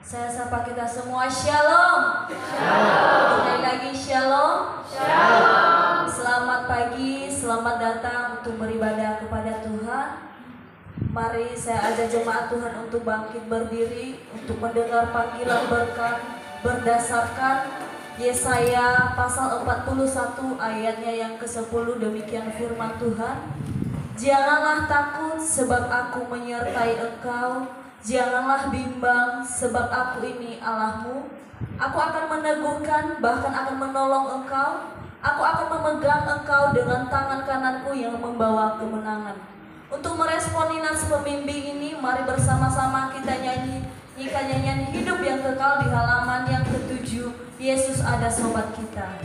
Saya sapa kita semua, Shalom. Shalom. Sekali lagi Shalom. Shalom. Selamat pagi, selamat datang untuk beribadah kepada Tuhan. Mari saya ajak jemaat Tuhan untuk bangkit berdiri, untuk mendengar panggilan berkat berdasarkan Yesaya pasal 41 ayatnya yang ke-10. Demikian firman Tuhan. Janganlah takut sebab aku menyertai engkau. Janganlah bimbang sebab aku ini Allahmu. Aku akan meneguhkan, bahkan akan menolong engkau. Aku akan memegang engkau dengan tangan kananku yang membawa kemenangan. Untuk meresponi nas pembimbing ini, mari bersama-sama kita nyanyikan nyanyian hidup yang kekal di halaman yang ke-7. Yesus ada sobat kita.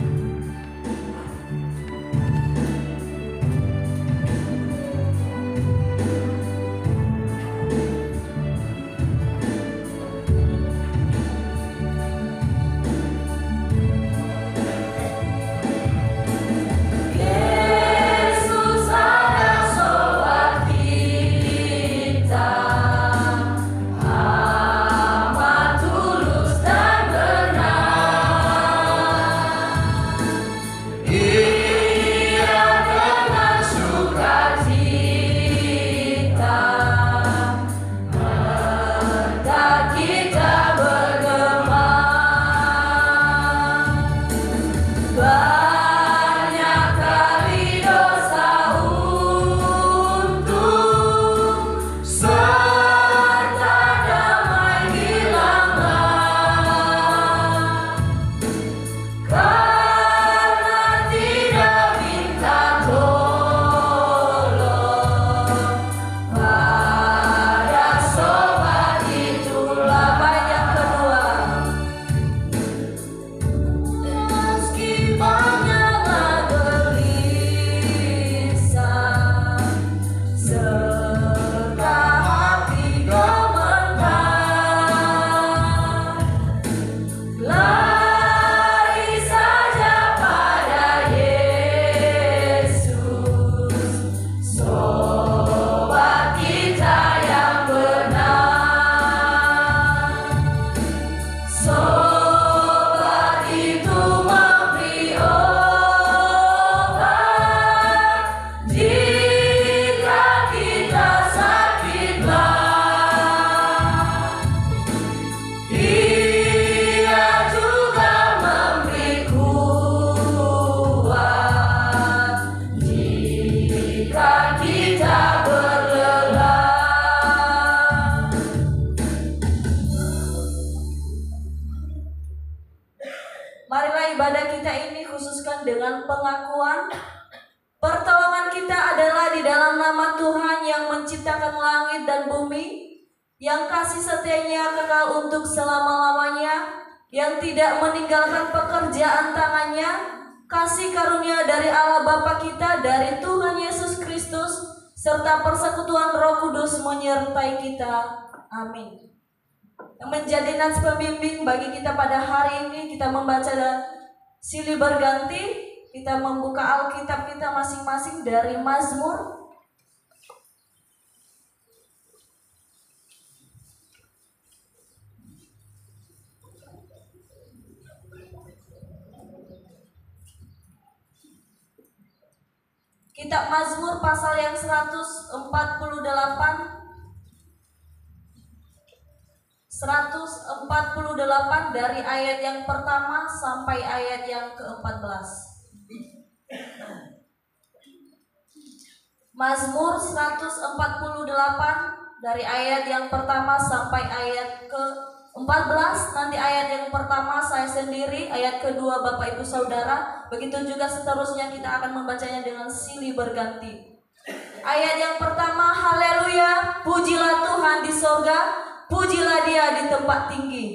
Yang tidak meninggalkan pekerjaan tangannya, kasih karunia dari Allah Bapa kita, dari Tuhan Yesus Kristus, serta persekutuan Roh Kudus menyertai kita. Amin. Yang menjadi nas pembimbing bagi kita pada hari ini, kita membaca silih berganti, kita membuka Alkitab kita masing-masing dari Mazmur. Kitab Mazmur pasal yang 148 dari ayat yang pertama sampai ayat yang ke-14. Mazmur 148 dari ayat yang pertama sampai ayat ke-14. Nanti ayat yang pertama saya sendiri, ayat kedua Bapak Ibu Saudara. Begitu juga seterusnya kita akan membacanya dengan silih berganti. Ayat yang pertama, haleluya, pujilah Tuhan di sorga, pujilah Dia di tempat tinggi.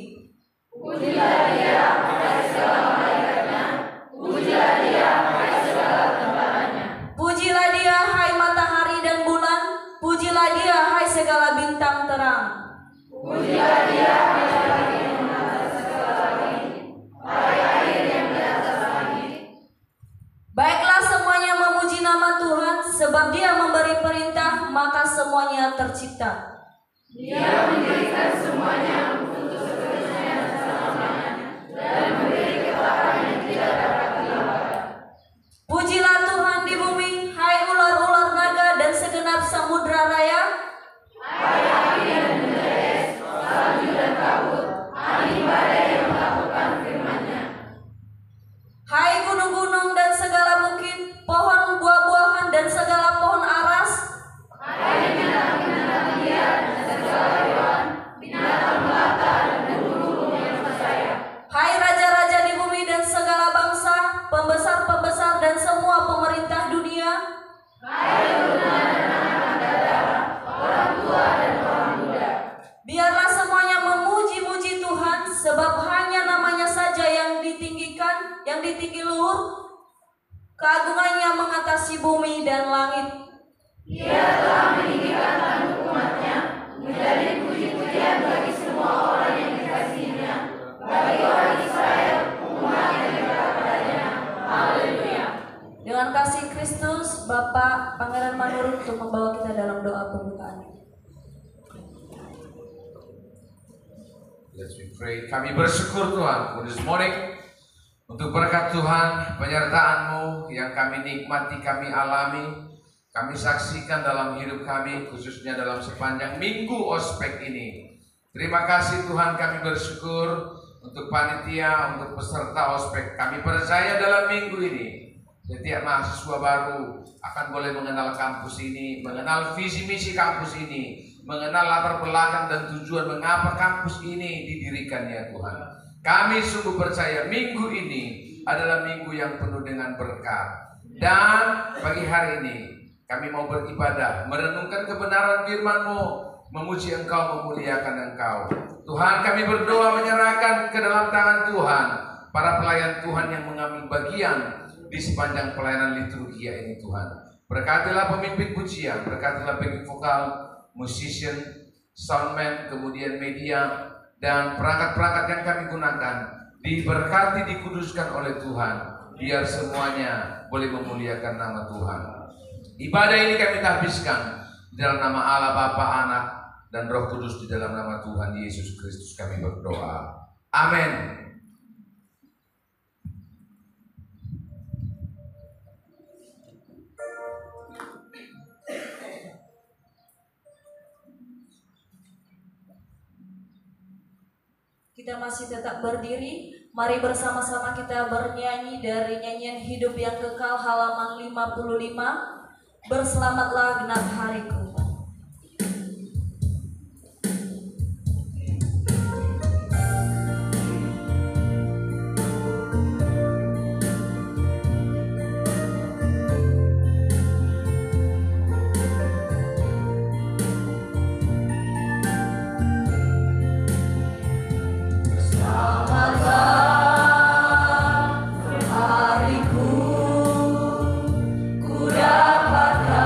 Pujilah Dia, hai segala malaikatnya, pujilah Dia, hai segala tentaranya. Pujilah Dia, hai matahari dan bulan, pujilah Dia, hai segala bintang terang. Pujilah Dia, hai langit yang mengatas segala langit, hai air yang di atas langit. Baiklah semuanya memuji nama Tuhan, sebab Dia memberi perintah, maka semuanya tercipta. Dia mendirikan semuanya untuk seterusnya dan selamanya, dan memberi ketaatan yang tidak dapat dilewati. Pujilah Tuhan di bumi, hai ular-ular naga dan segenap samudra raya. Hai api dan menderes, salju dan kabut, angin badai yang melakukan firman-Nya. Hai gunung-gunung dan segala bukit, pohon buah-buahan dan segala pohon aras. Hai binatang-binatang liar dan segala hewan, binatang melata dan burung-burung yang bersayap. Hai raja-raja di bumi dan segala bangsa, pembesar-pembesar dan semua pemerintah dunia. Hai guna dan anak-anak darah, orang tua dan orang muda. Biarlah semuanya memuji-muji Tuhan, sebab hanya namanya saja yang ditinggikan, yang ditinggi luhur. Keagungannya mengatasi bumi dan langit. Ia telah meninggikan tanduk umat-Nya, menjadi puji-pujian bagi semua orang yang dikasihi-Nya, bagi orang Israel, umat yang dekat padanya. Haleluya. Dengan kasih Kristus, Bapa Pangeran Manurung untuk membawa kita dalam doa pembukaan. Let's we pray. Kami bersyukur Tuhan for this morning untuk berkat Tuhan, penyertaan-Mu yang kami nikmati, kami alami, kami saksikan dalam hidup kami, khususnya dalam sepanjang minggu ospek ini. Terima kasih Tuhan, kami bersyukur untuk panitia, untuk peserta ospek. Kami percaya dalam minggu ini setiap mahasiswa baru akan boleh mengenal kampus ini, mengenal visi misi kampus ini, mengenal latar belakang dan tujuan mengapa kampus ini didirikan ya Tuhan. Kami sungguh percaya minggu ini adalah minggu yang penuh dengan berkat. Dan pagi hari ini kami mau beribadah, merenungkan kebenaran firman-Mu, memuji Engkau, memuliakan Engkau. Tuhan, kami berdoa menyerahkan ke dalam tangan Tuhan para pelayan Tuhan yang mengambil bagian di sepanjang pelayanan liturgia ini Tuhan. Berkatilah pemimpin pujian, berkatilah backing vokal, musician, soundman, kemudian media, dan perangkat-perangkat yang kami gunakan. Diberkati, dikuduskan oleh Tuhan, biar semuanya boleh memuliakan nama Tuhan. Ibadah ini kami habiskan di dalam nama Allah Bapa, Anak, dan Roh Kudus, di dalam nama Tuhan Yesus Kristus kami berdoa. Amin. Kita masih tetap berdiri. Mari bersama-sama kita bernyanyi dari nyanyian Hidup yang Kekal halaman 55. Berselamatlah genap hariku. Ku dapatkan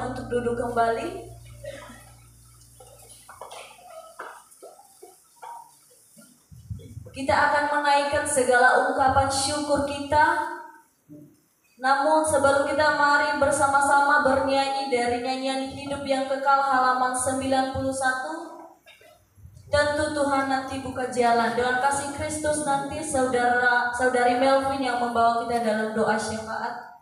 silakan untuk duduk kembali. Kita akan menaikkan segala ungkapan syukur kita. Namun sebelum kita, mari bersama-sama bernyanyi dari nyanyian hidup yang kekal halaman 91. Tentu Tuhan nanti buka jalan. Dengan kasih Kristus nanti saudari Melvin yang membawa kita dalam doa syafaat.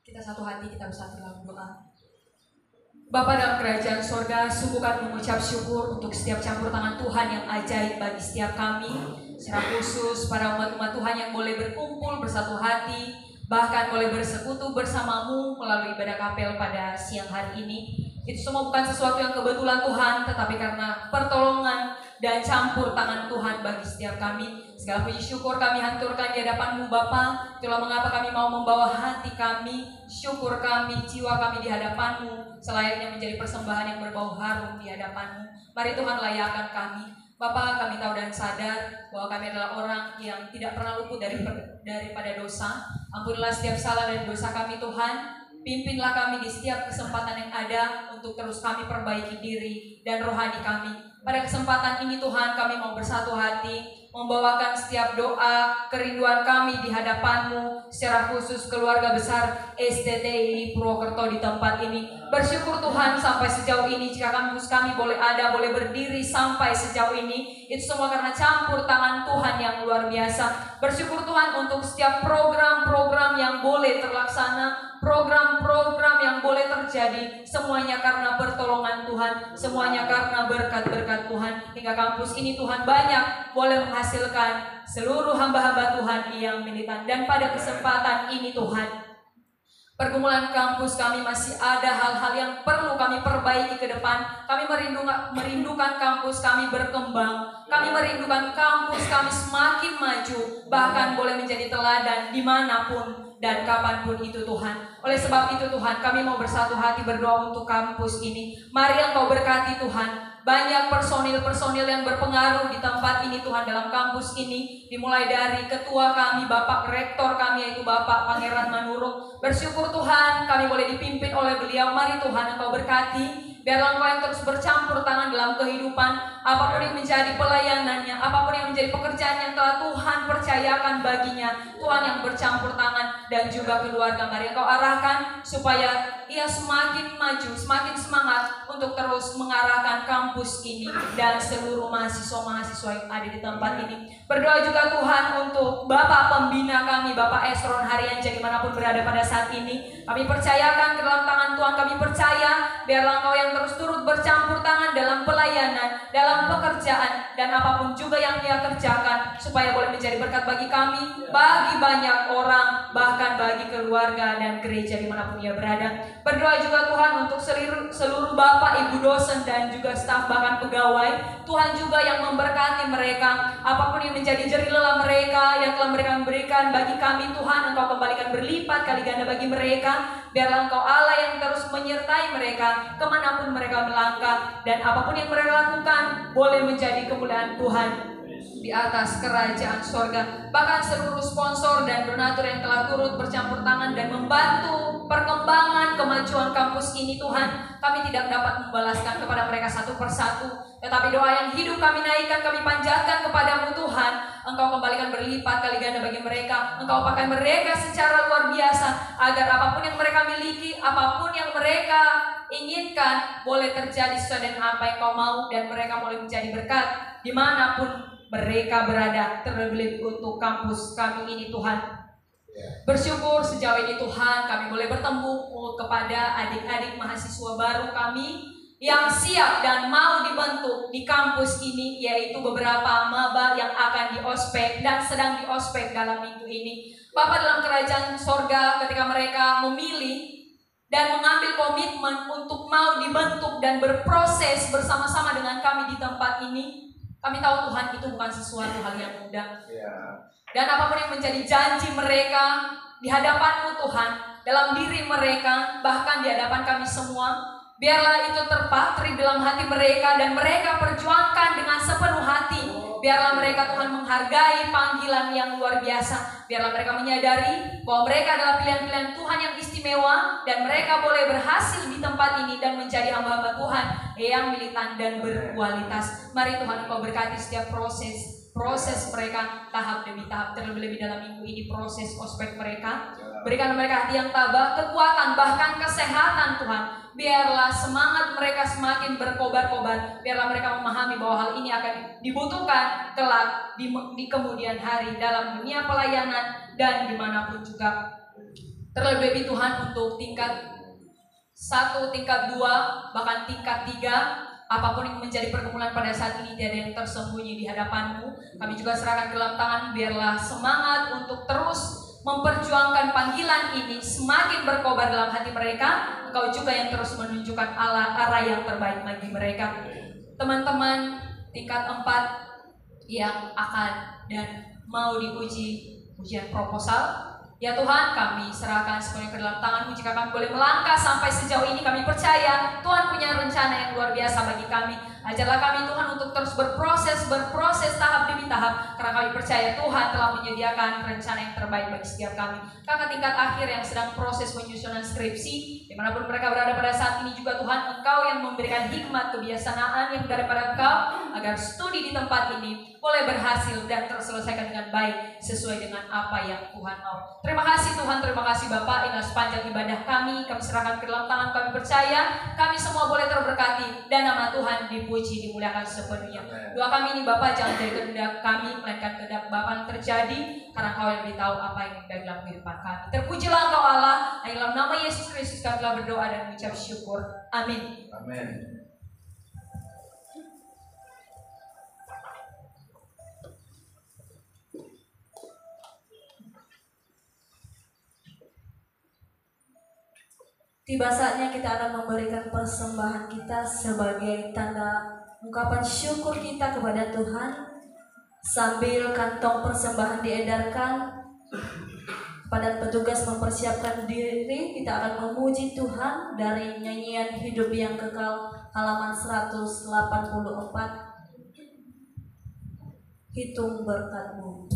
Kita satu hati, kita bersatu dalam doa. Bapa dalam kerajaan sorga, sungguh kami mengucap syukur untuk setiap campur tangan Tuhan yang ajaib bagi setiap kami. Secara khusus para umat-umat Tuhan yang boleh berkumpul bersatu hati, bahkan boleh bersekutu bersamamu melalui ibadah kapel pada siang hari ini. Itu semua bukan sesuatu yang kebetulan Tuhan, tetapi karena pertolongan dan campur tangan Tuhan bagi setiap kami. Segala puji syukur kami haturkan di hadapan-Mu Bapa. Itulah mengapa kami mau membawa hati kami, syukur kami, jiwa kami di hadapan-Mu, selayaknya menjadi persembahan yang berbau harum di hadapan-Mu. Mari Tuhan layakan kami. Bapa, kami tahu dan sadar bahwa kami adalah orang yang tidak pernah luput daripada dosa. Ampunilah setiap salah dan dosa kami Tuhan. Pimpinlah kami di setiap kesempatan yang ada untuk terus kami perbaiki diri dan rohani kami. Pada kesempatan ini Tuhan, kami mau bersatu hati, membawakan setiap doa, kerinduan kami di hadapan-Mu, secara khusus keluarga besar STTI Purwokerto di tempat ini. Bersyukur Tuhan sampai sejauh ini, jika kampus kami boleh ada, boleh berdiri sampai sejauh ini, itu semua karena campur tangan Tuhan yang luar biasa. Bersyukur Tuhan untuk setiap program-program yang boleh terlaksana, program-program yang boleh terjadi, semuanya karena pertolongan Tuhan, semuanya karena berkat-berkat Tuhan. Hingga kampus ini Tuhan banyak boleh menghasilkan seluruh hamba-hamba Tuhan yang militan. Dan pada kesempatan ini Tuhan, pergumulan kampus kami masih ada hal-hal yang perlu kami perbaiki ke depan. Kami merindukan kampus kami berkembang. Kami merindukan kampus kami semakin maju, bahkan boleh menjadi teladan dimanapun dan kapanpun itu Tuhan. Oleh sebab itu Tuhan, kami mau bersatu hati berdoa untuk kampus ini. Mari Engkau berkati Tuhan. Banyak personil-personil yang berpengaruh di tempat ini Tuhan, dalam kampus ini. Dimulai dari ketua kami, Bapak Rektor kami yaitu Bapak Pangeran Manurung. Bersyukur Tuhan kami boleh dipimpin oleh beliau. Mari Tuhan Engkau berkati Biarlah Engkau yang terus bercampur tangan dalam kehidupan, apapun yang menjadi pelayanannya, apapun yang menjadi pekerjaan yang telah Tuhan percayakan baginya, Tuhan yang bercampur tangan dan juga keluarga. Mari Engkau arahkan supaya ia semakin maju, semakin semangat untuk terus mengarahkan kampus ini dan seluruh mahasiswa-mahasiswa yang ada di tempat ini. Berdoa juga Tuhan untuk Bapak Pembina kami, Bapak Esron Harianja dimanapun berada pada saat ini. Kami percayakan ke dalam tangan Tuhan, kami percaya biarlah Engkau yang terus turut bercampur tangan dalam pelayanan, dalam pekerjaan, dan apapun juga yang Dia kerjakan, supaya boleh menjadi berkat bagi kami, bagi banyak orang, bahkan bagi keluarga dan gereja dimanapun Ia berada. Berdoa juga Tuhan untuk seluruh Bapak, Ibu dosen dan juga staf bahkan pegawai. Tuhan juga yang memberkati mereka, apapun yang menjadi jerih lelah mereka yang telah mereka berikan bagi kami, Tuhan Engkau kembalikan berlipat kali ganda bagi mereka. Biarlah Engkau Allah yang terus menyertai mereka kemanapun mereka melangkah, dan apapun yang mereka lakukan boleh menjadi kemuliaan Tuhan di atas kerajaan sorga. Bahkan seluruh sponsor dan donatur yang telah turut bercampur tangan dan membantu perkembangan kemajuan kampus ini, Tuhan, kami tidak dapat membalaskan kepada mereka satu persatu, tetapi doa yang hidup kami naikkan, kami panjatkan kepadamu Tuhan. Engkau kembalikan berlipat kali ganda bagi mereka. Engkau pakai mereka secara luar biasa, agar apapun yang mereka miliki, apapun yang mereka inginkan boleh terjadi sesuai dengan apa yang Kau mau, dan mereka boleh menjadi berkat dimanapun mereka berada, terlebih untuk kampus kami ini Tuhan. Bersyukur sejauh ini Tuhan kami boleh bertemu kepada adik-adik mahasiswa baru kami yang siap dan mau dibentuk di kampus ini, yaitu beberapa maba yang akan diospek dan sedang diospek dalam minggu ini. Bapa dalam kerajaan sorga, ketika mereka memilih dan mengambil komitmen untuk mau dibentuk dan berproses bersama-sama dengan kami di tempat ini, kami tahu Tuhan itu bukan sesuatu hal yang mudah. Dan apapun yang menjadi janji mereka di hadapan-Mu Tuhan, dalam diri mereka, bahkan di hadapan kami semua, biarlah itu terpatri dalam hati mereka dan mereka perjuangkan dengan sepenuh hati. Biarlah mereka Tuhan menghargai panggilan yang luar biasa. Biarlah mereka menyadari bahwa mereka adalah pilihan-pilihan Tuhan yang istimewa, dan mereka boleh berhasil di tempat ini dan menjadi hamba-hamba Tuhan yang militan dan berkualitas. Mari Tuhan Engkau berkati setiap proses mereka tahap demi tahap, terlebih-lebih dalam minggu ini proses ospek mereka. Berikan mereka hati yang tabah, kekuatan, bahkan kesehatan Tuhan. Biarlah semangat mereka semakin berkobar-kobar. Biarlah mereka memahami bahwa hal ini akan dibutuhkan kelak di kemudian hari dalam dunia pelayanan dan dimanapun juga. Terlebih Tuhan untuk tingkat 1, tingkat 2, bahkan tingkat 3. Apapun yang menjadi pergumulan pada saat ini, tiada yang tersembunyi di hadapan-Mu. Kami juga serahkan ke dalam tangan. Biarlah semangat untuk terus memperjuangkan panggilan ini semakin berkobar dalam hati mereka. Engkau juga yang terus menunjukkan arah yang terbaik bagi mereka. Teman-teman tingkat 4 yang akan dan mau diuji ujian proposal, ya Tuhan, kami serahkan semuanya ke dalam tangan-Mu. Jika kami boleh melangkah sampai sejauh ini, kami percaya Tuhan punya rencana yang luar biasa bagi kami. Ajarlah kami Tuhan untuk terus berproses tahap demi tahap, karena kami percaya Tuhan telah menyediakan rencana yang terbaik bagi setiap kami. Kakak tingkat akhir yang sedang proses penyusunan skripsi, dimanapun mereka berada pada saat ini juga Tuhan, Engkau yang memberikan hikmat kebijaksanaan yang daripada Engkau, agar studi di tempat ini boleh berhasil dan terselesaikan dengan baik sesuai dengan apa yang Tuhan mau. Terima kasih Tuhan, terima kasih Bapak. Inilah sepanjang ibadah kami serahkan ke dalam tangan. Kami percaya kami semua boleh terberkati dan nama Tuhan dipuji, dimuliakan sepenuhnya. Doa kami ini Bapak, jangan jadi kehendak kami, melainkan kehendak Bapak yang terjadi, karena Kau yang lebih tahu apa yang ada dalam kehidupan kami. Terpujilah Engkau Allah. Dalam nama Yesus Kristus kami telah berdoa dan mengucap syukur. Amin. Amin. Tiba saatnya kita akan memberikan persembahan kita sebagai tanda ungkapan syukur kita kepada Tuhan. Sambil kantong persembahan diedarkan, pada petugas mempersiapkan diri, kita akan memuji Tuhan dari nyanyian Hidup yang Kekal halaman 184. Hitung berkat-Mu.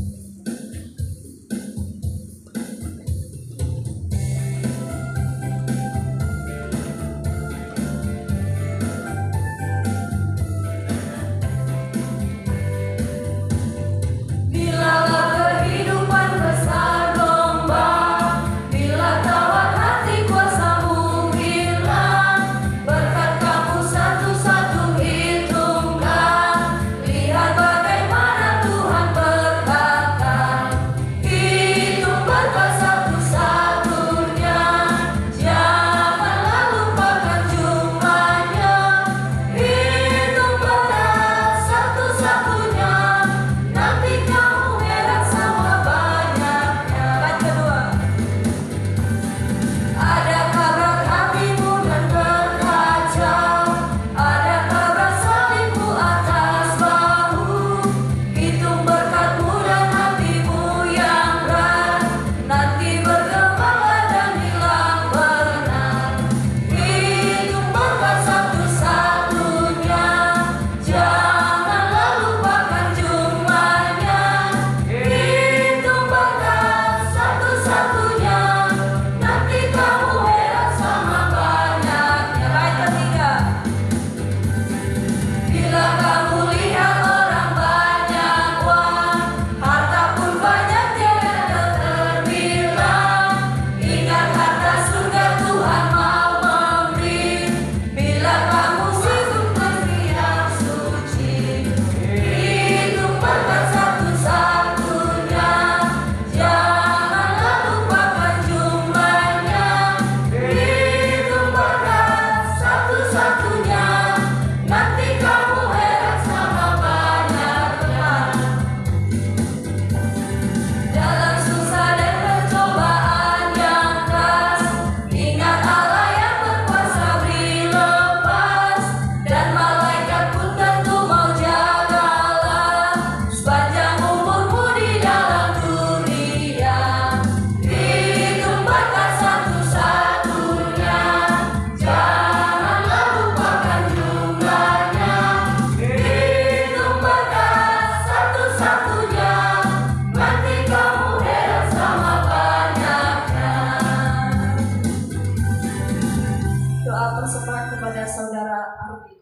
Saudara Ardi.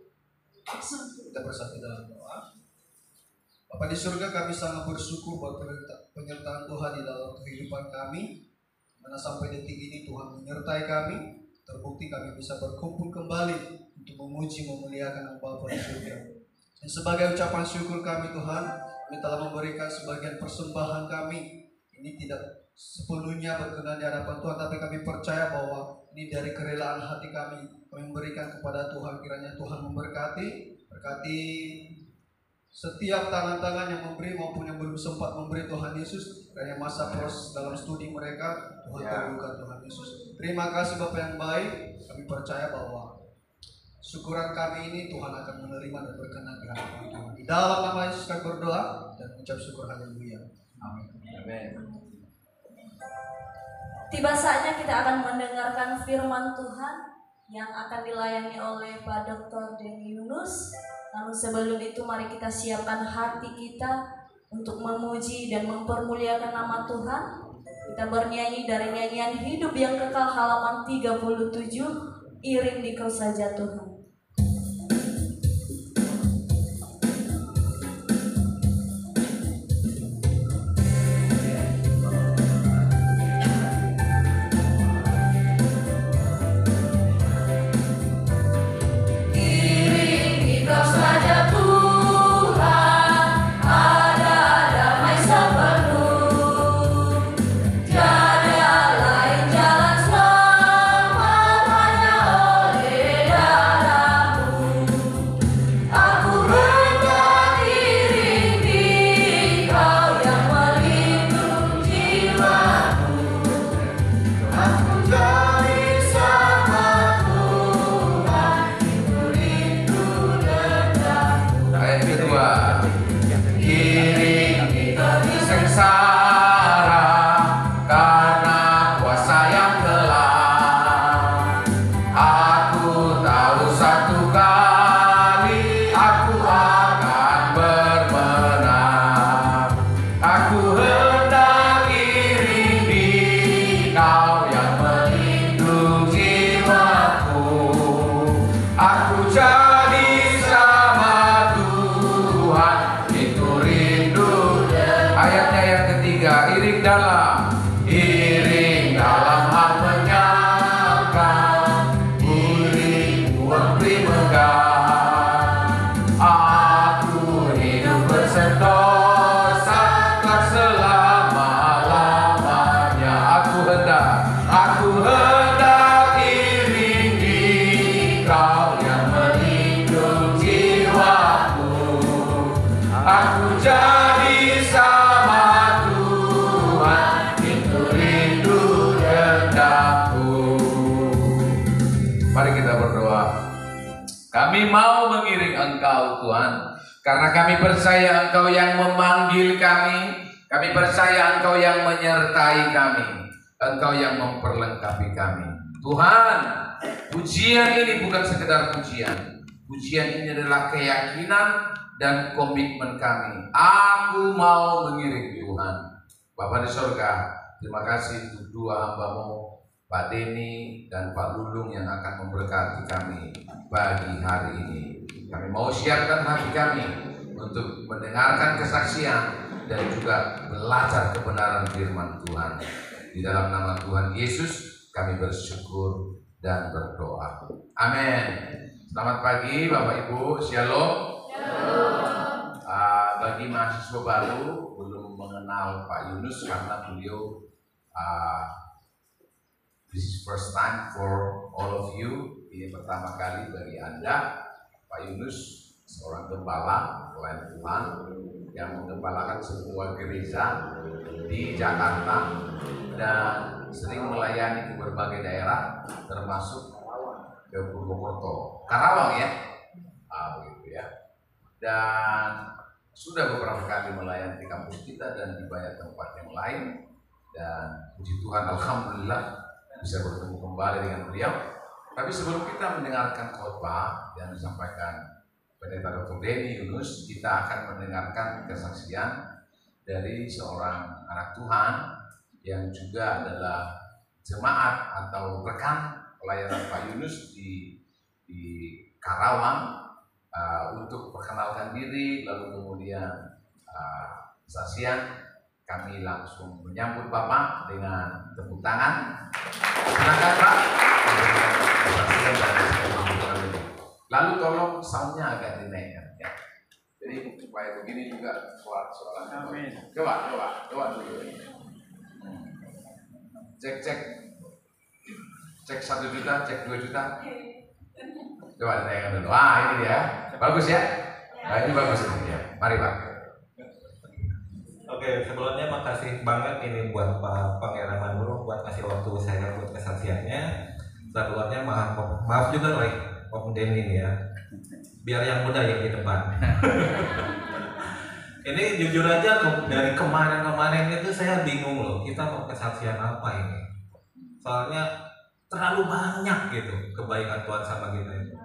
Kita bersatu dalam doa. Bapa di surga, kami sangat bersyukur buat penyertaan Tuhan di dalam kehidupan kami. Mana sampai detik ini Tuhan menyertai kami. Terbukti kami bisa berkumpul kembali untuk memuji, memuliakan Bapa di surga. Dan sebagai ucapan syukur kami Tuhan, kami telah memberikan sebagian persembahan kami. Ini tidak sepenuhnya berkenan di hadapan Tuhan, tapi kami percaya bahwa ini dari kerelaan hati kami. Kami memberikan kepada Tuhan, kiranya Tuhan memberkati setiap tangan-tangan yang memberi maupun yang belum sempat memberi Tuhan Yesus. Kiranya masa proses dalam studi mereka, Tuhan terbuka Tuhan Yesus. Terima kasih Bapa yang baik. Kami percaya bahwa syukuran kami ini Tuhan akan menerima dan berkenan di hadapan Tuhan. Di dalam nama Yesus kami berdoa dan mengucap syukur. Haleluya. Amin. Amin. Tiba saatnya kita akan mendengarkan firman Tuhan yang akan dilayani oleh Pak Dr. Denny Yunus. Namun sebelum itu mari kita siapkan hati kita untuk memuji dan mempermuliakan nama Tuhan. Kita bernyanyi dari nyanyian Hidup yang Kekal halaman 37, Iring Dikau Saja Tuhan. Kami mau mengiring Engkau Tuhan, karena kami percaya Engkau yang memanggil kami. Kami percaya Engkau yang menyertai kami, Engkau yang memperlengkapi kami. Tuhan, pujian ini bukan sekedar pujian. Pujian ini adalah keyakinan dan komitmen kami. Aku mau mengiring Tuhan. Bapa di surga, terima kasih untuk dua hamba-Mu, Pak Denny dan Pak Lulung yang akan memberkati kami pagi hari ini. Kami mau siapkan hati kami untuk mendengarkan kesaksian dan juga belajar kebenaran firman Tuhan. Di dalam nama Tuhan Yesus kami bersyukur dan berdoa. Amin. Selamat pagi Bapak Ibu, Shalom. Bagi mahasiswa baru belum mengenal Pak Yunus karena beliau this is first time for all of you. Ini pertama kali bagi Anda. Pak Yunus seorang gembala pelayan Tuhan yang menggembalakan sebuah gereja di Jakarta dan sering melayani di berbagai daerah termasuk ke Purwokerto, Karawang ya, begitu ya. Dan sudah beberapa kali melayani di kampus kita dan di banyak tempat yang lain. Dan puji Tuhan, alhamdulillah bisa bertemu kembali dengan beliau. Tapi sebelum kita mendengarkan khotbah yang disampaikan Pendeta Dr. Denny Yunus, kita akan mendengarkan kesaksian dari seorang anak Tuhan yang juga adalah jemaat atau rekan pelayanan Pak Yunus di di Karawang untuk perkenalkan diri, lalu kemudian kesaksian. Kami langsung menyambut Bapak dengan tepuk tangan. Silakan Pak. Kesaksian dari kami. Lalu tolong soundnya agak dinaikkan ya. Jadi supaya begini juga suaranya. Amin. Coba dulu. Cek 1 juta, cek 2 juta. Coba dinaikkan dulu. Ini dia. Bagus ya? Nah, ini bagus ini ya. Mari Pak. Oke, sebelumnya makasih banget ini buat Pak Pangeran Manurung buat kasih waktu saya buat kesaksiannya. Sebelumnya maaf juga oleh Om Denny ya. Biar yang muda yang di depan. Ini jujur aja dari kemarin itu saya bingung loh. Kita mau kesaksian apa ini? Soalnya terlalu banyak gitu kebaikan Tuhan sama kita itu.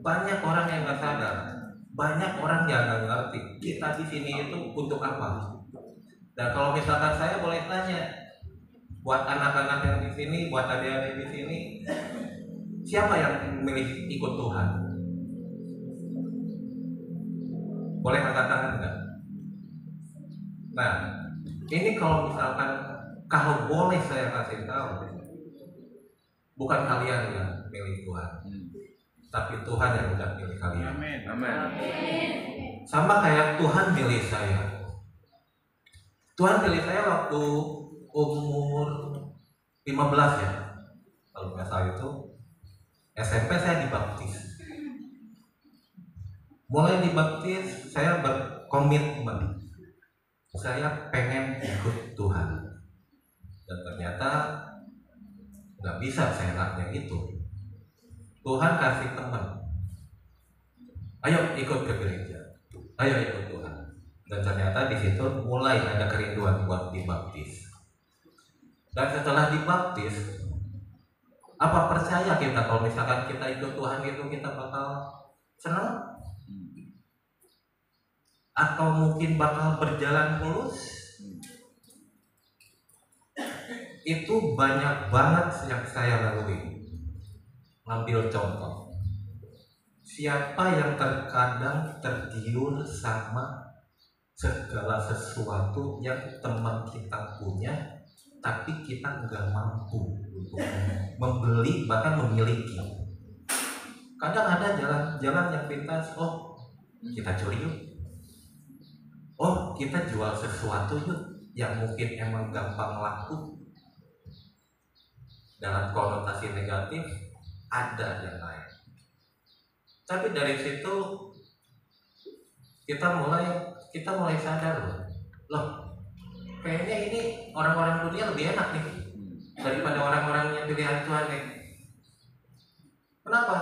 Banyak orang yang nggak sadar, banyak orang yang nggak ngerti kita di sini itu untuk apa. Dan kalau misalkan saya boleh tanya, buat anak-anak yang di sini, buat adik-adik di sini, siapa yang memilih ikut Tuhan? Boleh angkat tangan enggak? Nah, ini kalau misalkan kalau boleh saya kasih tahu, bukan kalian yang milih Tuhan, tapi Tuhan yang udah milih kalian. Amin. Sama kayak Tuhan milih saya. Tuhan pilih saya waktu umur 15 ya. Kalau nggak salah itu SMP saya dibaptis. Mulai dibaptis saya berkomitmen. Saya pengen ikut Tuhan. Dan ternyata nggak bisa saya lakukan itu. Tuhan kasih teman. Ayo ikut ke gereja. Ayo ikut Tuhan. Dan ternyata di situ mulai ada kerinduan buat dibaptis. Dan setelah dibaptis, apa percaya kita kalau misalkan kita ikut Tuhan itu kita bakal senang? Atau mungkin bakal berjalan mulus? Itu banyak banget yang saya lalui. Ngambil contoh. Siapa yang terkadang tergiur sama segala sesuatu yang teman kita punya, tapi kita nggak mampu untuk membeli bahkan memiliki. Kadang ada jalan-jalan yang pintas, oh kita curi yuk, oh kita jual sesuatu yuk yang mungkin emang gampang laku. Dalam konotasi negatif ada yang lain. Tapi dari situ kita mulai sadar loh, kayaknya ini orang-orang dunia lebih enak nih daripada orang-orang yang pilihan Tuhan nih. Kenapa?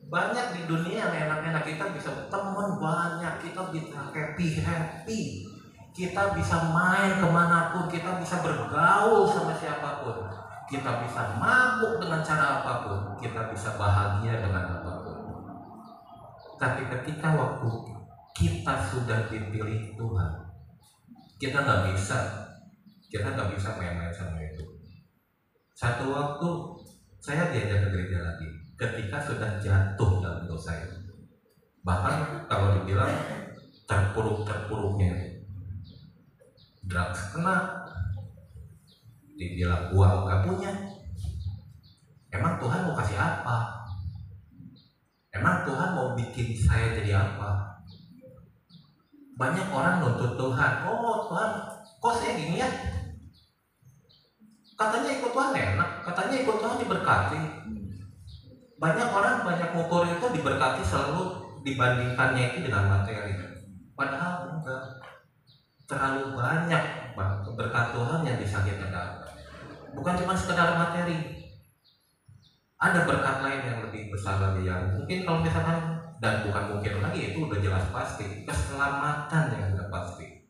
Banyak di dunia yang enak-enak, kita bisa teman banyak, kita bisa happy, kita bisa main kemanapun, kita bisa bergaul sama siapapun, kita bisa mabuk dengan cara apapun, kita bisa bahagia dengan apapun. Tapi ketika waktu kita sudah dipilih Tuhan, kita nggak bisa main-main sama itu. Satu waktu saya diajak ke gereja lagi, ketika sudah jatuh dalam dosa itu, bahkan kalau dibilang terpuruknya drugs kena, dibilang uang nggak punya. Emang Tuhan mau kasih apa? Emang Tuhan mau bikin saya jadi apa? Banyak orang nuntut Tuhan, oh Tuhan, kok saya gini ya? Katanya ikut Tuhan enak, katanya ikut Tuhan diberkati. Banyak orang, banyak ngukur itu diberkati selalu dibandingkannya itu dengan materi. Padahal enggak. Terlalu banyak berkat Tuhan yang bisa kita dapat. Bukan cuma sekedar materi. Ada berkat lain yang lebih besar lagi yang mungkin kalau misalkan, dan bukan mungkin lagi, itu udah jelas pasti, keselamatan yang udah pasti,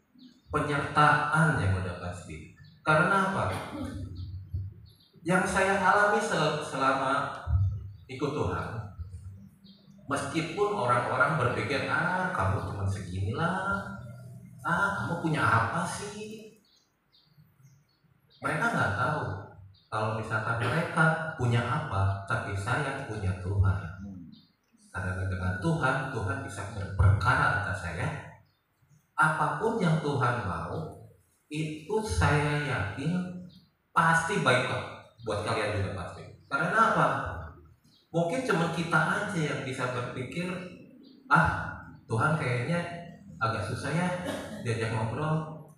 penyertaan yang udah pasti. Karena apa? Yang saya alami selama ikut Tuhan, meskipun orang-orang berpikir, kamu cuma segini lah, kamu punya apa sih? Mereka nggak tahu kalau misalkan mereka punya apa, tapi saya punya Tuhan. Karena dengan Tuhan, Tuhan bisa berperkara atas saya. Apapun yang Tuhan mau, itu saya yakin pasti baik kok. Buat kalian juga pasti. Karena apa? Mungkin cuma kita aja yang bisa berpikir, Tuhan kayaknya agak susah ya diajak ngobrol.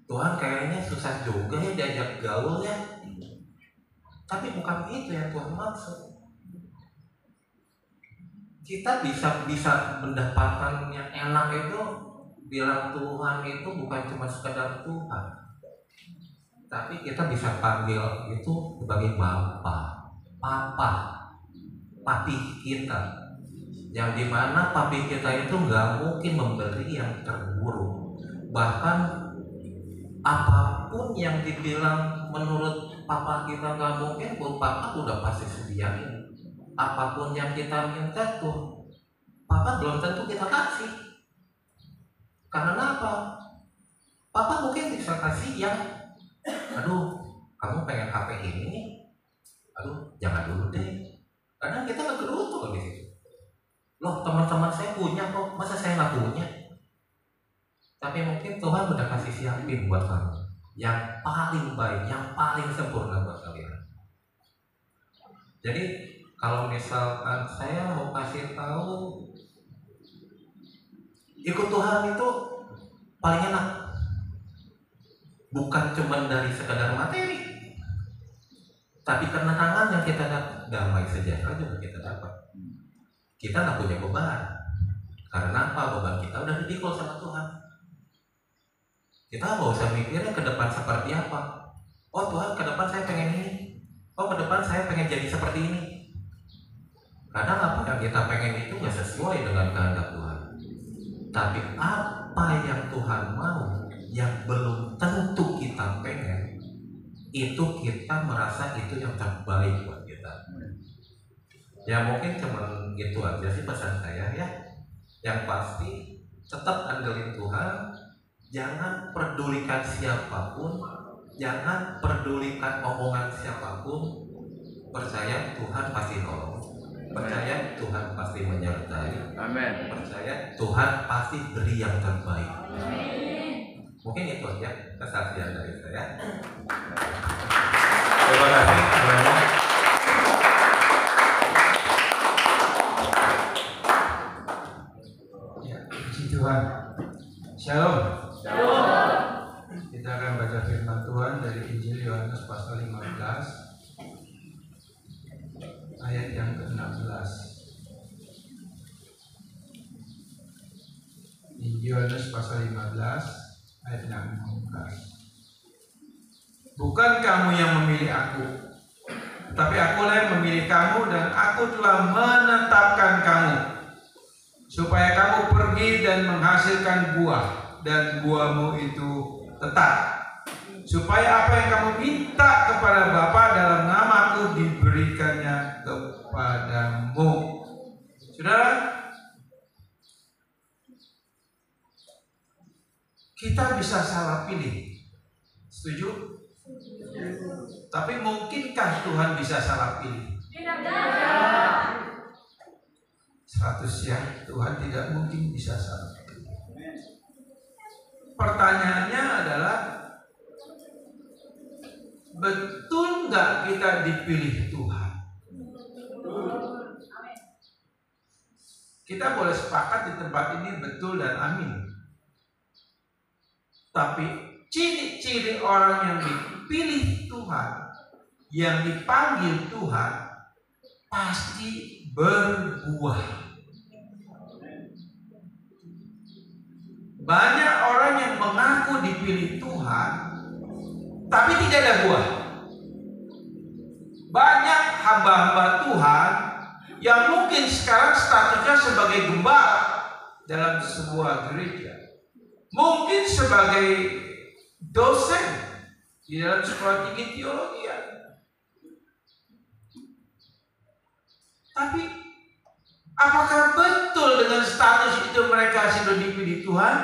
Tuhan kayaknya susah juga ya diajak gaul ya. Tapi bukan itu yang Tuhan maksud. Kita bisa mendapatkan yang enak itu, bilang Tuhan itu bukan cuma sekedar Tuhan, tapi kita bisa panggil itu sebagai Bapa, Papa, Papi kita. Yang dimana Papi kita itu nggak mungkin memberi yang terburuk. Bahkan apapun yang dibilang menurut Papa kita nggak mungkin pun Papa udah pasti sediain. Apapun yang kita minta tuh Papa belum tentu kita kasih. Karena apa? Papa mungkin bisa kasih yang kamu pengen HP ini, jangan dulu deh. Kadang kita nggak gerutu di situ. Loh, teman-teman saya punya kok, masa saya nggak punya? Tapi mungkin Tuhan udah kasih siapin buat kamu yang paling baik, yang paling sempurna buat kalian. Jadi kalau misalkan saya mau kasih tahu, ikut Tuhan itu paling enak. Bukan cuma dari sekedar materi, tapi ketenangan yang kita dapat, damai sejahtera juga kita dapat. Kita nggak punya beban. Karena apa? Beban kita udah dipikul sama Tuhan. Kita nggak usah mikirnya ke depan seperti apa. Oh Tuhan, ke depan saya pengen ini. Oh ke depan saya pengen jadi seperti ini. Kadang apa yang kita pengen itu nggak sesuai dengan kehendak Tuhan. Tapi apa yang Tuhan mau, yang belum tentu kita pengen, itu kita merasa itu yang terbaik buat kita. Ya mungkin cuma gitu aja sih pesan saya ya. Yang pasti tetap andelin Tuhan. Jangan pedulikan siapapun, jangan pedulikan omongan siapapun. Percaya Tuhan pasti nolong. Percaya Tuhan pasti menyertai. Amin. Percaya Tuhan pasti beri yang terbaik. Mungkin itu aja kesaksian dari saya. Terima kasih semuanya. Ya, puji Tuhan. Shalom. Kita akan baca firman Tuhan dari Injil Yohanes pasal 15 ayat yang ke-16. Injil Yohanes pasal 15 ayat yang ke-16. Bukan kamu yang memilih aku, tapi akulah yang memilih kamu, dan aku telah menetapkan kamu supaya kamu pergi dan menghasilkan buah, dan buahmu itu tetap, supaya apa yang kamu minta kepada Bapa dalam namaku diberikannya kepadamu. Saudara, kita bisa salah pilih. Setuju? Tapi mungkinkah Tuhan bisa salah pilih? 100 ya, Tuhan tidak mungkin bisa salah pilih. Pertanyaannya adalah, betul nggak kita dipilih Tuhan? Kita boleh sepakat di tempat ini betul dan amin. Tapi ciri-ciri orang yang dipilih Tuhan, yang dipanggil Tuhan, pasti berbuah. Banyak orang yang mengaku dipilih Tuhan, tapi tidak ada buah. Banyak hamba-hamba Tuhan yang mungkin sekarang statusnya sebagai gembala dalam sebuah gereja, mungkin sebagai dosen di dalam sekolah tinggi teologi. Tapi apakah betul dengan status itu mereka sudah dipilih Tuhan?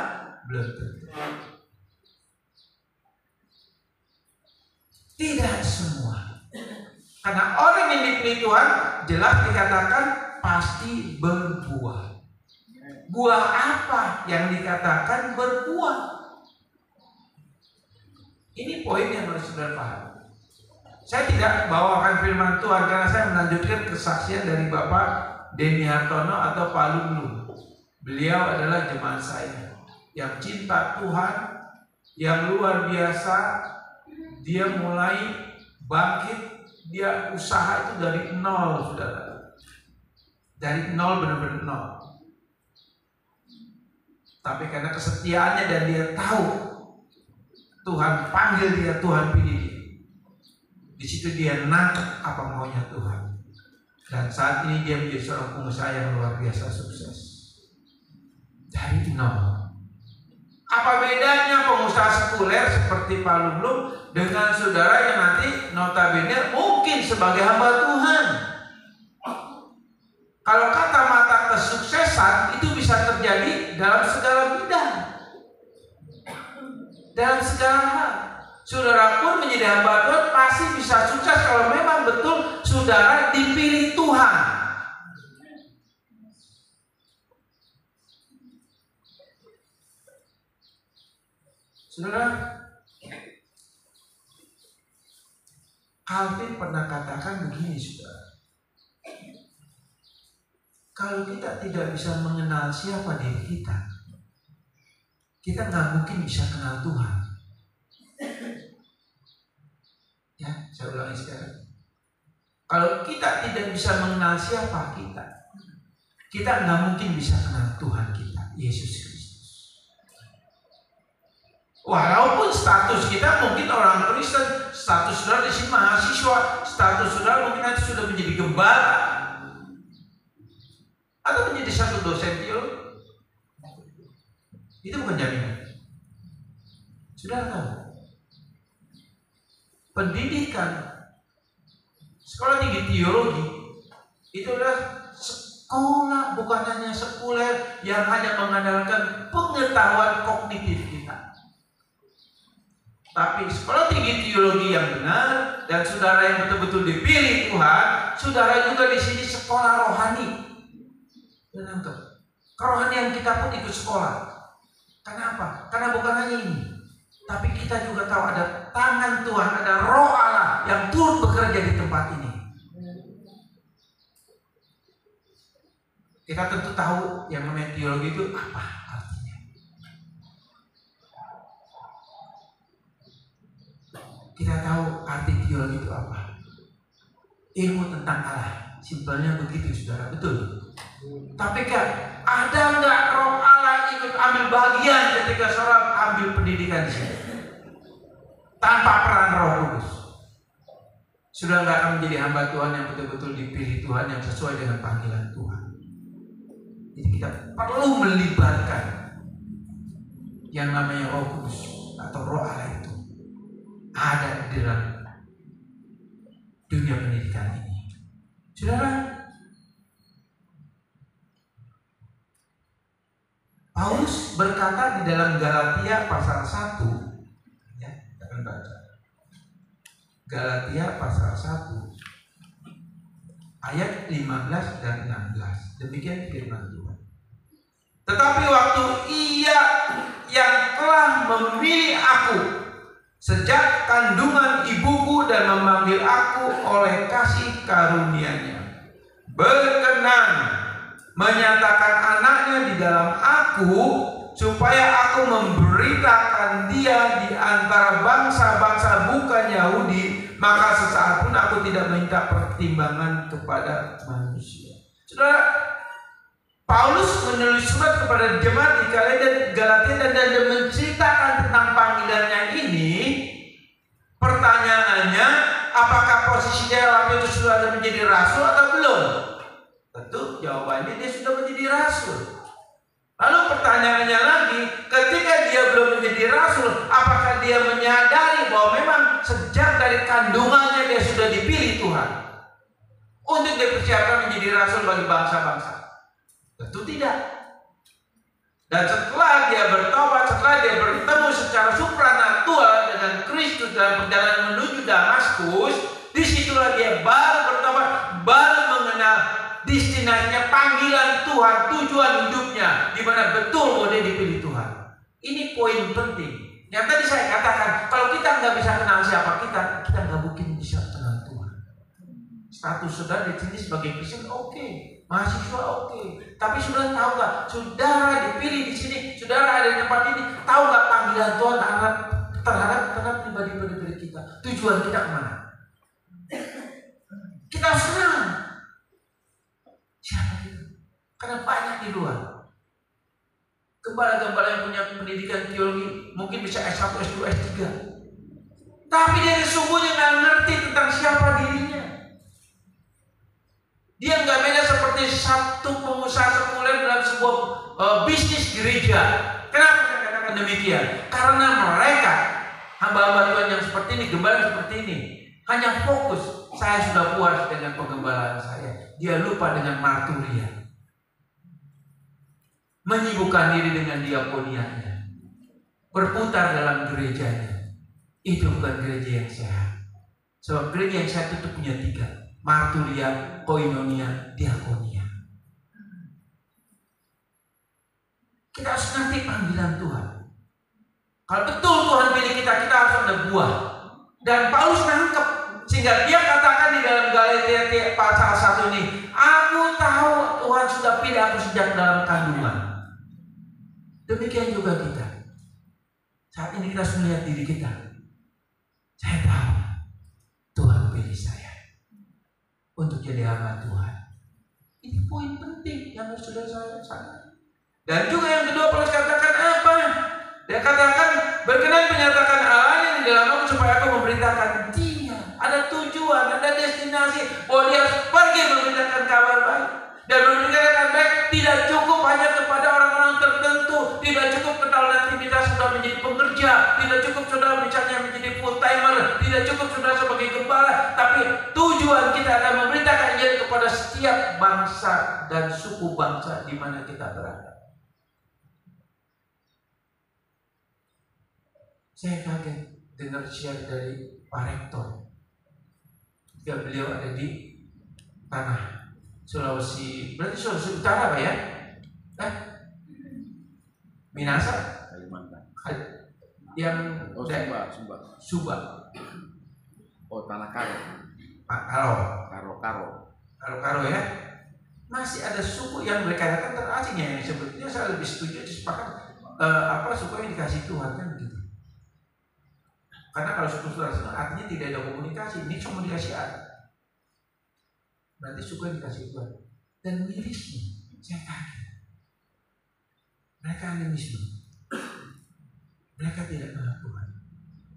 Belum tentu. Tidak semua Karena orang yang dipilih Tuhan jelas dikatakan pasti berbuah. Buah apa yang dikatakan berbuah? Ini poin yang harus saudara paham. Saya tidak bawakan firman Tuhan karena saya melanjutkan kesaksian dari Bapak Denny Hartono atau Pak Lulu. Beliau adalah jemaat saya yang cinta Tuhan, yang luar biasa. Dia mulai bangkit, dia usaha itu dari nol, saudara. Dari nol, benar-benar nol. Tapi karena kesetiaannya dan dia tahu Tuhan panggil dia, Tuhan pilih dia. Di situ dia nangkep apa maunya Tuhan. Dan saat ini dia menjadi seorang pengusaha yang luar biasa sukses. Dari nol. Apa bedanya pengusaha sekuler seperti Pak Lulu dengan saudara yang nanti notabene mungkin sebagai hamba Tuhan? Kalau kata-kata kesuksesan itu bisa terjadi dalam segala bidang, dalam segala hal. Saudara pun menjadi hamba Tuhan pasti bisa sukses kalau memang betul saudara dipilih Tuhan. Saudara, Calvin pernah katakan begini, saudara. Kalau kita tidak bisa mengenal siapa diri kita nggak mungkin bisa kenal Tuhan. Ya, saya ulangi sekarang. Kalau kita tidak bisa mengenal siapa kita nggak mungkin bisa kenal Tuhan kita, Yesus Kristus. Walaupun status kita mungkin orang Kristen, status saudara di sini mahasiswa, status saudara mungkin nanti sudah menjadi gembala atau menjadi satu dosen teologi. Itu bukan jaminan. Saudara tahu, pendidikan sekolah tinggi teologi itu adalah sekolah bukan hanya sekuler yang hanya mengandalkan pengetahuan kognitif kita. Tapi sekolah tinggi teologi yang benar dan saudara yang betul-betul dipilih Tuhan, saudara juga di sini sekolah rohani. Dan kerohanian kita pun ikut sekolah. Kenapa? Karena bukan hanya ini, tapi kita juga tahu ada tangan Tuhan, ada Roh Allah yang turut bekerja di tempat ini. Kita tentu tahu yang namanya teologi itu apa artinya. Kita tahu arti teologi itu apa. Ilmu tentang Allah. Simpelnya begitu, saudara. Betul. Tapi kan ada nggak Roh Allah ikut ambil bagian ketika seorang ambil pendidikan di sini? Tanpa peran Roh Kudus, sudah nggak akan menjadi hamba Tuhan yang betul-betul dipilih Tuhan yang sesuai dengan panggilan Tuhan. Jadi kita perlu melibatkan yang namanya Roh Kudus atau Roh Allah itu ada di dalam dunia pendidikan ini. Saudara, Paulus berkata di dalam Galatia pasal 1, ya, kita akan baca. Galatia pasal 1 ayat 15 dan 16. Demikian firman Tuhan. Tetapi waktu Ia yang telah memilih aku sejak kandungan ibuku dan memanggil aku oleh kasih karunia-Nya, berkenan menyatakan anaknya di dalam aku, supaya aku memberitakan dia di antara bangsa-bangsa bukan Yahudi, maka sesaat pun aku tidak minta pertimbangan kepada manusia. Saudara, Paulus menulis surat kepada jemaat di Galatia dan menceritakan tentang panggilannya ini. Pertanyaannya, apakah posisi dia waktu itu sudah menjadi rasul atau belum? Tentu jawabannya dia sudah menjadi rasul. Lalu pertanyaannya lagi, ketika dia belum menjadi rasul, apakah dia menyadari bahwa memang sejak dari kandungannya dia sudah dipilih Tuhan untuk dipersiapkan menjadi rasul bagi bangsa-bangsa? Tentu tidak. Dan setelah dia bertobat, setelah dia bertemu secara supranatural dengan Kristus dalam perjalanan menuju Damaskus, disitulah dia dia baru bertobat, baru mengenal destinasinya, panggilan Tuhan, tujuan hidupnya, di mana betul bahwa dia dipilih Tuhan. Ini poin penting. Yang tadi saya katakan, kalau kita nggak bisa kenal siapa kita nggak mungkin bisa kenal Tuhan. Status saudara di sini sebagai Kristen oke, mahasiswa oke, tapi saudara tahu nggak? Saudara dipilih di sini, saudara ada di tempat ini, tahu nggak panggilan Tuhan terhadap pribadi kita? Tujuan kita kemana? Kita harus kenal siapa kita, karena banyak di luar. Gembala-gembala yang punya pendidikan teologi mungkin bisa S1, S2, S3, tapi dia sesungguhnya nggak ngerti tentang siapa dirinya. Dia nggak beda seperti satu pengusaha sekuler dalam sebuah bisnis gereja. Kenapa saya katakan demikian? Karena mereka hamba-hamba Tuhan yang seperti ini, gembala seperti ini, hanya fokus, saya sudah puas dengan penggembalaan saya. Dia lupa dengan marturia, menyibukkan diri dengan diakonianya, berputar dalam gerejanya. Itu bukan gereja yang sehat. Sebab gereja yang sehat itu punya 3: marturia, koinonia, diakonia. Kita harus ngerti panggilan Tuhan. Kalau betul Tuhan pilih kita harus ada buah. Dan Paulus nangkep, sehingga dia katakan di dalam Galatia pasal 1 ini, aku tahu Tuhan sudah pilih aku sejak dalam kandungan. Demikian juga kita. Saat ini kita harus melihat diri kita. Saya tahu Tuhan pilih saya untuk jadi hamba Tuhan. Ini poin penting yang harus sudah saya sadar. Dan juga yang kedua, Paulus katakan apa? Dia katakan, berkenan menyatakan Allah yang di dalam aku supaya aku memberitakan dia. Ada tujuan, ada destinasi, bahwa dia harus pergi memberitakan kabar baik. Dan memberitakan kabar baik tidak cukup hanya kepada orang-orang tertentu. Tidak cukup kalau nanti kita sudah menjadi pekerja. Tidak cukup saudara misalnya menjadi full timer. Tidak cukup saudara sebagai gembala. Tapi tujuan kita adalah memberitakan Injil kepada setiap bangsa dan suku bangsa di mana kita berada. Saya kaget dengar share dari Pak Rektor. Ketika beliau ada di tanah Sulawesi, berarti Sulawesi Utara Pak ya? Minasa? Kalimantan. Yang Sumba. Oh, Tanah Karo. Karo ya. Masih ada suku yang mereka katakan terasing yang sebetulnya saya lebih setuju sepakat suku yang dikasih Tuhan kan gitu. Karena kalau suku saudara artinya tidak ada komunikasi, ini komunikasi ada. Berarti suku yang dikasih Tuhan. Dan mirisnya, saya kaget. Mereka animisme. Mereka tidak kenal Tuhan.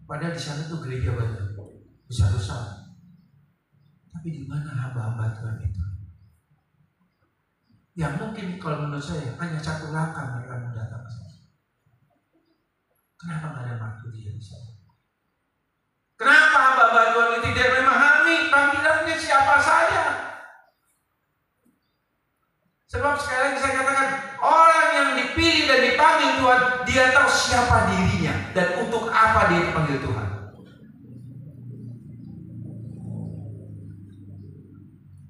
Padahal di sana tuh gereja banyak, besar-besar. Tapi di mana hamba-hamba Tuhan itu? Yang mungkin kalau menurut saya hanya satu langkah mereka mendatang ke sana. Kenapa nggak ada marturia di sana? Kenapa hamba-hamba Tuhan itu tidak memahami panggilannya siapa saja? Sebab sekali lagi saya katakan, orang yang dipilih dan dipanggil Tuhan, dia tahu siapa dirinya dan untuk apa dia dipanggil Tuhan.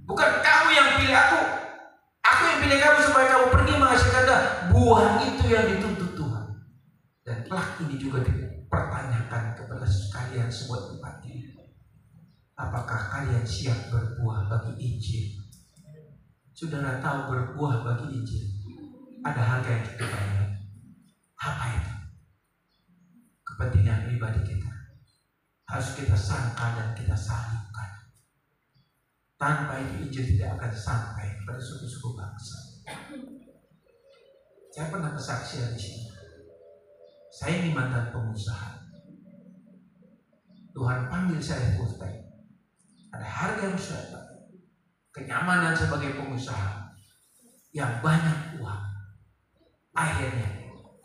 Bukan kamu yang pilih aku yang pilih kamu supaya kamu pergi menghasilkan buah. Itu yang dituntut Tuhan. Dan kelak ini juga dipertanyakan kepada sekalian semua tempat ini. Apakah kalian siap berbuah bagi Injil? Saudara tahu berbuah bagi Injil ada harga yang kita bayar. Apa itu? Kepentingan pribadi kita harus kita sangka dan kita salibkan. Tanpa itu Injil tidak akan sampai kepada suku-suku bangsa. Saya pernah kesaksian di sini. Saya ini mantan pengusaha. Tuhan panggil saya full time. Ada harga yang saya bayar. Kenyamanan sebagai pengusaha yang banyak uang. Akhirnya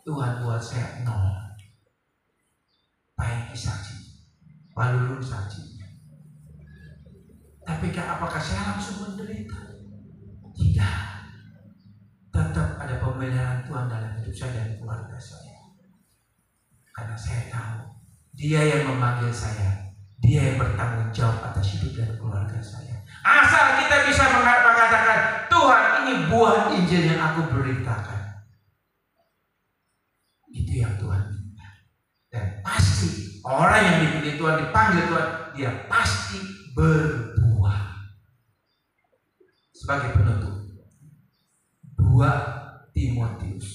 Tuhan buat saya nol. Baik saksi, balulun saksinya. Tapi apakah saya langsung menderita? Tidak. Tetap ada pemeliharaan Tuhan dalam hidup saya dan keluarga saya. Karena saya tahu Dia yang memanggil saya Dia yang bertanggung jawab atas hidup dan keluarga saya. Asal kita bisa mengatakan, Tuhan, ini buah Injil yang aku beritakan. Itu yang Tuhan minta. Dan pasti orang yang dipilih Tuhan, dipanggil Tuhan, dia pasti berbuah. Sebagai penutup, 2 Timotius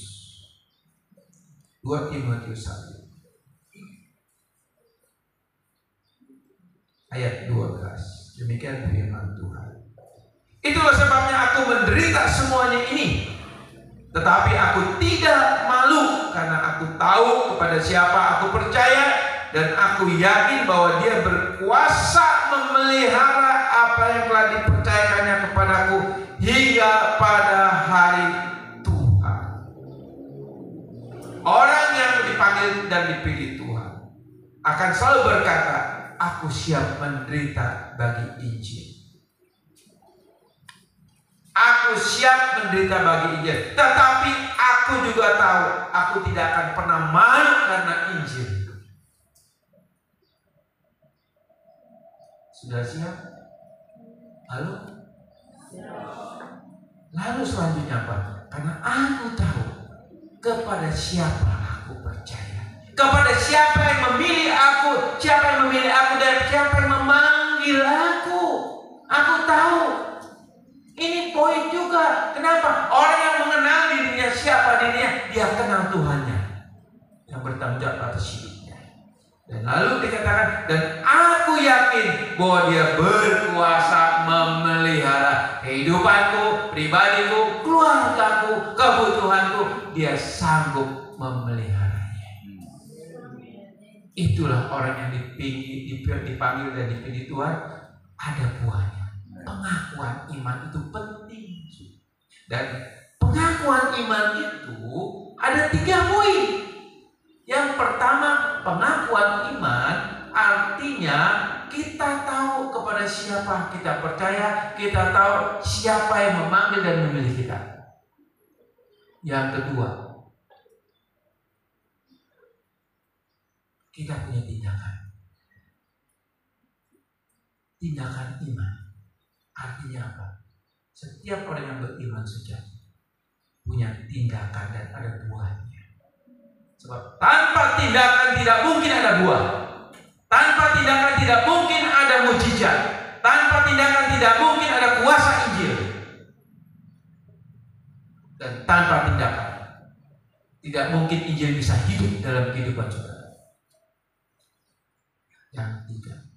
1 ayat 12. Demikian firman Tuhan. Itulah sebabnya aku menderita semuanya ini, tetapi aku tidak malu, karena aku tahu kepada siapa aku percaya, dan aku yakin bahwa Dia berkuasa memelihara apa yang telah dipercayakannya kepadaku hingga pada hari Tuhan. Orang yang dipanggil dan dipilih Tuhan akan selalu berkata, aku siap menderita bagi Injil. Aku siap menderita bagi Injil. Tetapi aku juga tahu aku tidak akan pernah malu karena Injil. Sudah siap? Lalu selanjutnya apa? Karena aku tahu kepada siapa aku percaya. Kepada siapa yang memilih aku, siapa yang memilih aku, dan siapa yang memanggil aku. Aku tahu. Ini poin juga. Kenapa? Orang yang mengenal dirinya, siapa dirinya, dia kenal Tuhannya yang bertanggung jawab atas hidupnya. Dan lalu dikatakan, dan aku yakin bahwa Dia berkuasa memelihara kehidupanku, pribadiku, keluargaku, kebutuhanku. Dia sanggup memeliharanya. Itulah orang yang dipanggil dan dipilih Tuhan. Ada buahnya. Pengakuan iman itu penting. Dan pengakuan iman itu ada 3 poin. Yang pertama, pengakuan iman artinya kita tahu kepada siapa kita percaya, kita tahu siapa yang memanggil dan memilih kita. Yang kedua, kita punya tindakan iman. Artinya apa? Setiap orang yang beriman sejati punya tindakan dan ada buahnya. Sebab tanpa tindakan tidak mungkin ada buah. Tanpa tindakan tidak mungkin ada mujizat. Tanpa tindakan tidak mungkin ada kuasa Injil. Dan tanpa tindakan tidak mungkin Injil bisa hidup dalam kehidupan saudara. Yang ketiga,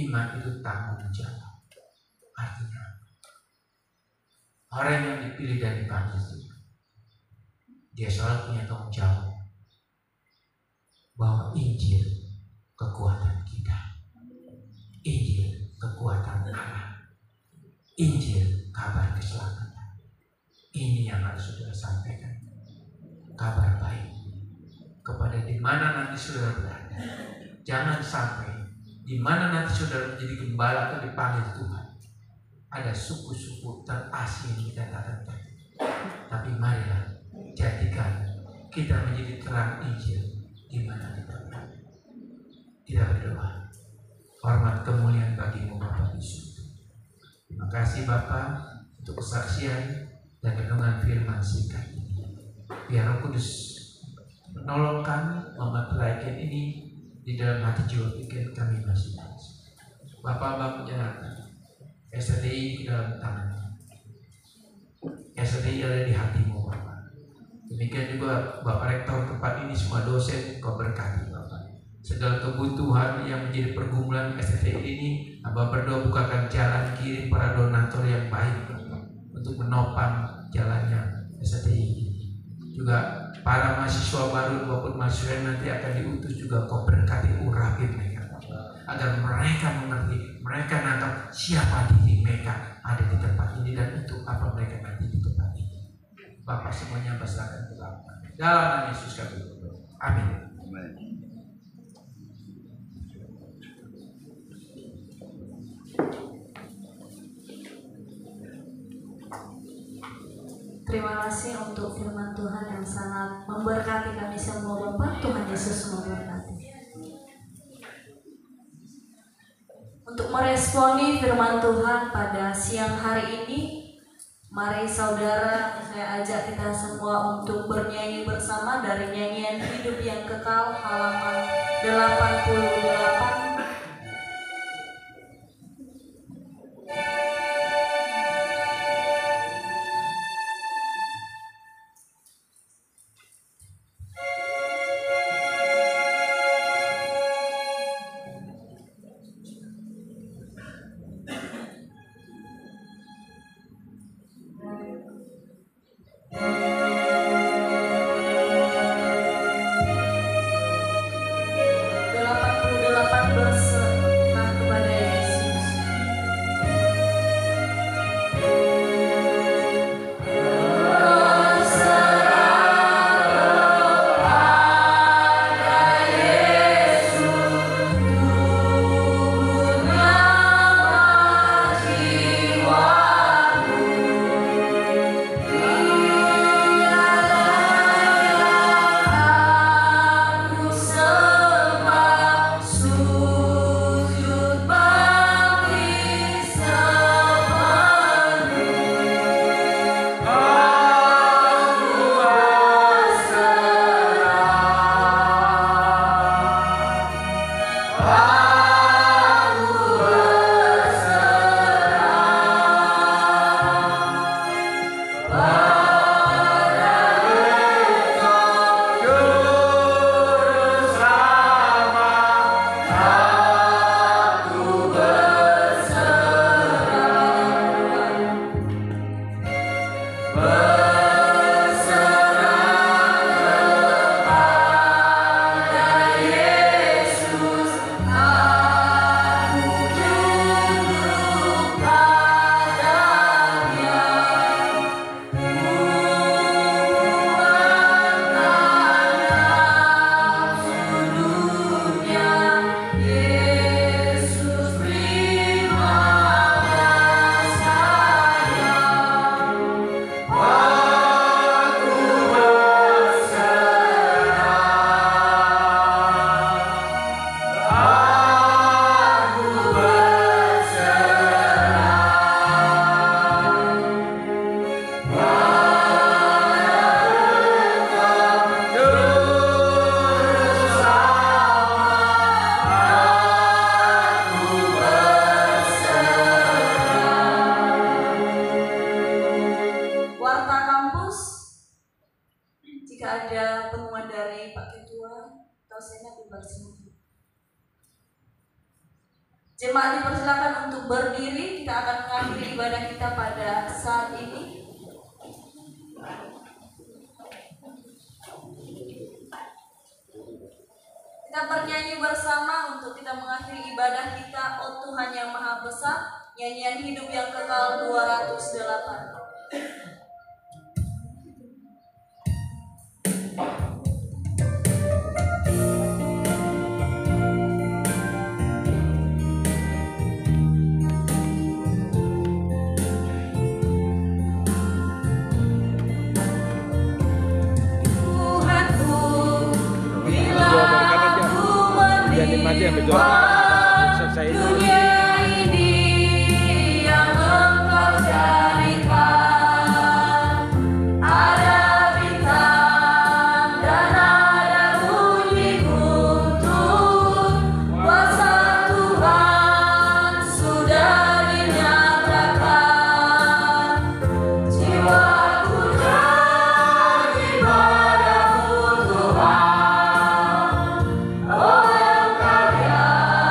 iman itu tanggung jawab. Artinya orang yang dipilih dan dipanggil itu, dia selalu punya tanggung jawab bahwa Injil kekuatan kita, Injil kekuatan Allah, Injil kabar keselamatan. Ini yang harus saudara sampaikan, kabar baik kepada di mana nanti saudara berada. Jangan sampai di mana nanti saudara menjadi gembala atau dipanggil Tuhan, ada suku-suku terasing yang kita datang tadi. Tapi marilah jadikan kita menjadi terang Injil di mana kita berada. Kita berdoa. Hormat kemuliaan bagimu Bapa di surga. Terima kasih Bapa untuk kesaksian dan renungan firman singkat ini. Biar Roh Kudus menolong kami memeteraikan ini di dalam hati jiwa pikir kami masing-masing. Bapak menyerahkan SDI ke dalam tangan. SDI ada di hatimu Bapak. Demikian juga Bapak Rektor tempat ini, semua dosen Kau berkati Bapak. Segala kebutuhan yang menjadi pergumulan SDI ini, Bapak berdoa bukakan jalan kirim para donatur yang baik Bapak, untuk menopang jalannya SDI ini. Juga para mahasiswa baru maupun mahasiswa yang nanti akan diutus juga Kau berkati, urapi mereka agar mereka mengerti, mereka nangkap siapa diri mereka ada di tempat ini dan untuk apa mereka nanti di tempat ini. Bapak semuanya berserahkan ke Bapa. Dalam nama Yesus kami berdoa. Amin. Terima kasih untuk firman Tuhan yang sangat memberkati kami semua Bapak. Tuhan Yesus memberkati. meresponi firman Tuhan pada siang hari ini, mari saudara saya ajak kita semua untuk bernyanyi bersama dari nyanyian Hidup yang Kekal halaman 88. Jemaat dipersilakan untuk berdiri, kita akan mengakhiri ibadah kita pada saat ini. Kita bernyanyi bersama untuk kita mengakhiri ibadah kita, Oh Tuhan yang Maha Besar, nyanyian Hidup yang Kekal 208. Dunia ini yang Engkau carikan, ada bintang dan ada bunyi guntur, kuasa Tuhan sudah dinyatakan. Jiwaku nyanyi padamu Tuhan, oh yang kaya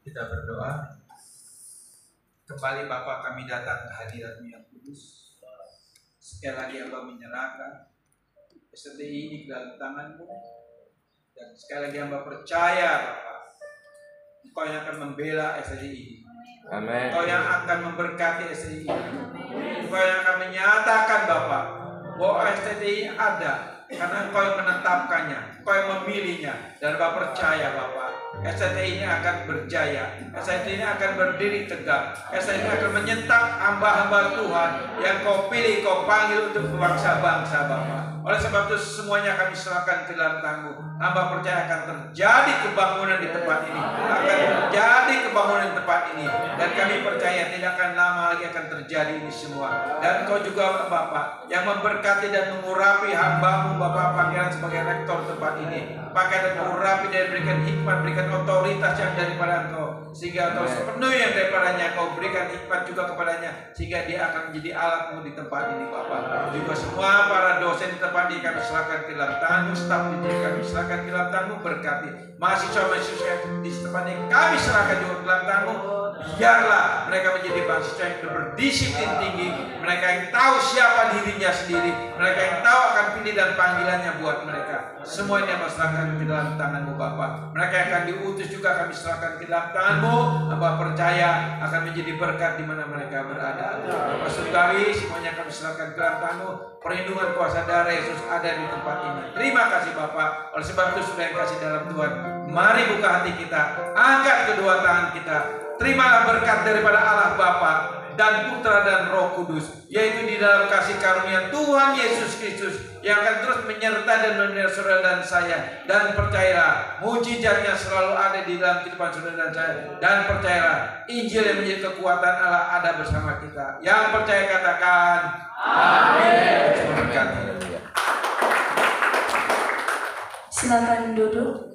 Kita berdoa. Kembali Bapa, kami datang ke hadirat-Mu yang kudus. Sekali lagi Hamba menyerahkan STI ini ke dalam tangan-Mu. Dan sekali lagi Hamba percaya Bapa, Engkau yang akan membela STI ini. Amin. Engkau yang akan memberkati STI ini. Engkau yang akan menyatakan Bapa bahwa STI ini ada karena Engkau yang menetapkannya, Engkau yang memilihnya. Dan Bapa percaya Bapa, STI ini akan berjaya, STI ini akan berdiri tegak, STI ini akan menyetak hamba-hamba Tuhan yang Kau pilih, Kau panggil untuk bangsa-bangsa Bapa. Oleh sebab itu semuanya kami serahkan ke dalam tangan-Mu. Hamba percaya akan terjadi kebangunan di tempat ini, akan terjadi kebangunan di tempat ini, dan kami percaya tidak akan lama lagi akan terjadi ini semua. Dan Kau juga Bapa yang memberkati dan mengurapi hamba-Mu Bapa panggilan sebagai rektor tempat ini. Pakai dan mengurapi dan berikan hikmat, berikan otoritas yang daripada Engkau, sehingga Engkau sepenuhnya yang daripadanya. Kau berikan hikmat juga kepadanya, sehingga dia akan menjadi alat-Mu di tempat ini Bapa. Juga semua para dosen di tempat ini kami serahkan ke dalam tangan-Mu, staf didik kami serahkan ke dalam tangan-Mu, berkati mahasiswa-mahasiswa di tempat ini kami serahkan juga ke dalam tangan-Mu. Biarlah mereka menjadi mahasiswa yang berdisiplin tinggi, mereka yang tahu siapa dirinya sendiri, mereka yang tahu akan pilih dan panggilannya buat mereka. Semuanya kami serahkan ke dalam tangan-Mu Bapa. Mereka yang akan diutus juga kami serahkan ke dalam tangan-Mu. Hamba percaya akan menjadi berkat di mana mereka berada. Bapak Saudari, semuanya kami serahkan ke dalam tangan-Mu. Perlindungan kuasa darah Yesus ada di tempat ini. Terima kasih Bapak. Oleh sebab itu sudah yang kasih dalam Tuhan, mari buka hati kita, angkat kedua tangan kita. Terimalah berkat daripada Allah Bapa dan Putra dan Roh Kudus, yaitu di dalam kasih karunia Tuhan Yesus Kristus yang akan terus menyertai dan memelihara saudara dan saya. Dan percayalah, mujizatnya selalu ada di dalam kehidupan saudara dan saya. Dan percayalah, Injil yang menjadi kekuatan Allah ada bersama kita. Yang percaya katakan amin. Silakan duduk.